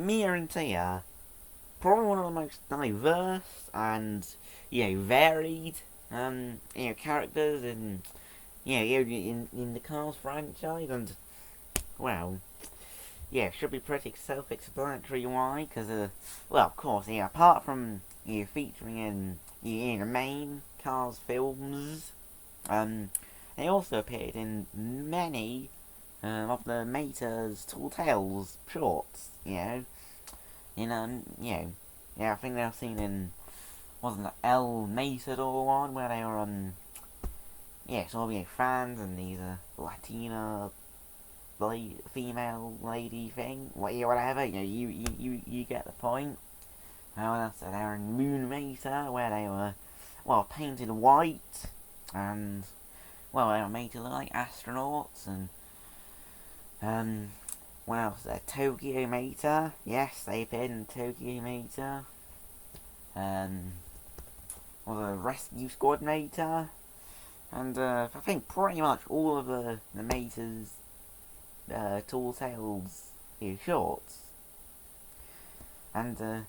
Mia and Tia, probably one of the most diverse and varied characters in the Cars franchise, and well, should be pretty self-explanatory why, because of course, apart from featuring in the main Cars films, they also appeared in many of the Mater's Tall Tales shorts, I think they were seen in, wasn't it El Matador one, where they were on, sort of, fans and these Latina female lady thing, whatever, you get the point. How else? They were in Moon Mater, where they were, painted white, and, they were made to look like astronauts, and, what else? Tokyo Mater, yes, they appeared in Tokyo Mater, was a Rescue Squad Mater, and, I think pretty much all of the Maters, Tall Tales, shorts, and,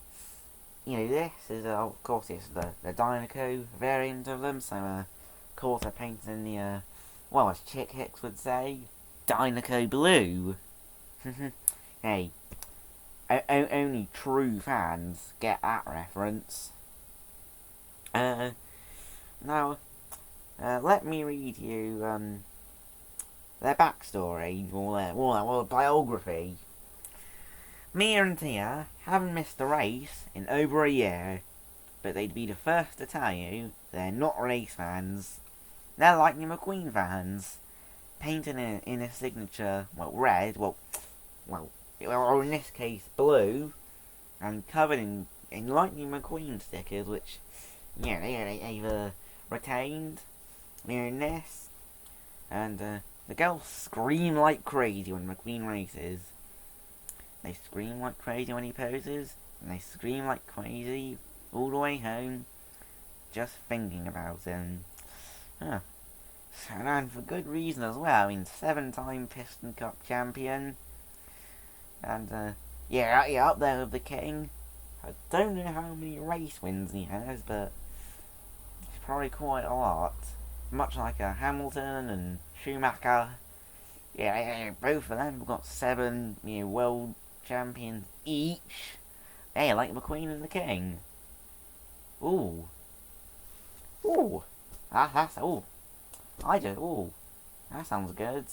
this is, of course, it's the Dinoco variant of them, so, of course, I painted in the, as Chick Hicks would say, Dinoco Blue. Hey, only true fans get that reference. Now, let me read you, their backstory, or their biography. Mia and Tia haven't missed a race in over a year, but they'd be the first to tell you they're not race fans. They're Lightning McQueen fans, painted in a signature, red, or in this case, blue, and covered in Lightning McQueen stickers, which, they've retained, in this, and, the girls scream like crazy when McQueen races. They scream like crazy when he poses, and they scream like crazy all the way home, just thinking about him. And for good reason as well. I mean, 7-time Piston Cup champion, and up there with the king. I don't know how many race wins he has, but it's probably quite a lot. Much like Hamilton and Schumacher. Both of them have got 7 world champions each. Like McQueen and the King. Ooh. That's I do. That sounds good.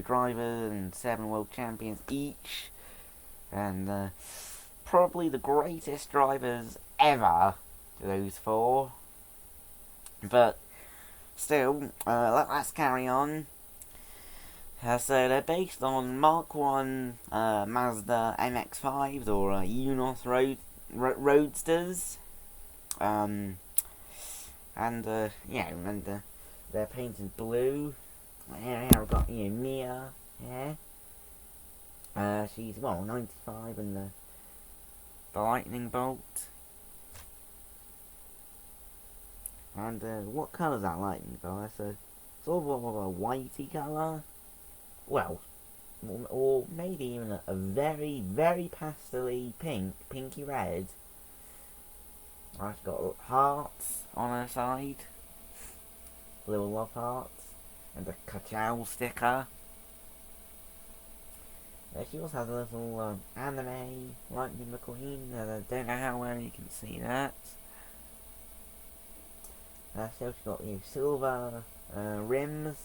Drivers and 7 world champions each, and probably the greatest drivers ever. Those 4, but still, let's carry on. So they're based on Mark 1 Mazda MX-5s or Unos Roadsters, and they're painted blue. Here I've got Mia. She's 95 in the lightning bolt. And what colour's that lightning bolt? That's a sort of a whitey colour. Well, or maybe even a very, very pastel-y pinky red. I've got hearts on her side, little love hearts, and a ka-chow sticker. She also has a little anime Lightning McQueen, and I don't know how well you can see that. So she's got silver rims,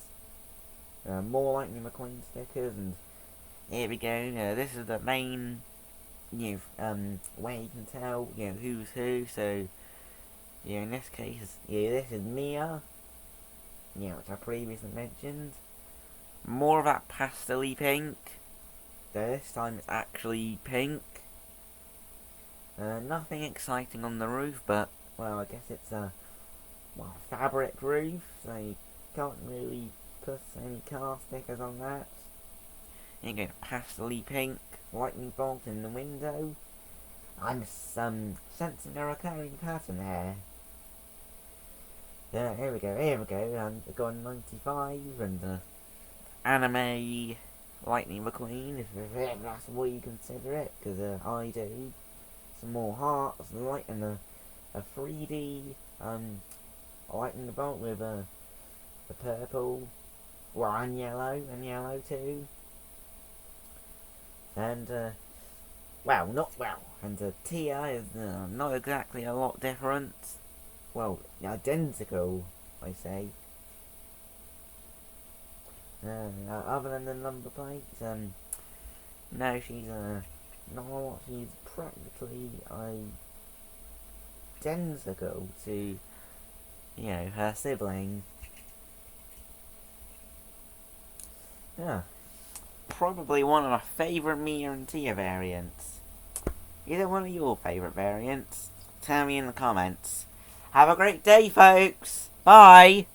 more Lightning McQueen stickers, and here we go. This is the main, way you can tell, who's who. So, in this case, this is Mia, which I previously mentioned. More of that pastel-y pink. Though this time it's actually pink. Nothing exciting on the roof, but I guess it's a fabric roof, so you can't really put any car stickers on that. You get a pastel-y pink lightning bolt in the window. I'm sensing a recurring pattern here. Here we go, we've got 95 and anime Lightning McQueen, if that's what you consider it, because I do. Some more hearts, and a 3D lightning bolt with a purple, well, and yellow too. And and Tia is not exactly a lot different. Well, identical, I say. Other than the number plates, no, she's she's practically identical to, her sibling. Yeah, probably one of my favourite Mia and Tia variants. Is it one of your favourite variants? Tell me in the comments. Have a great day, folks. Bye.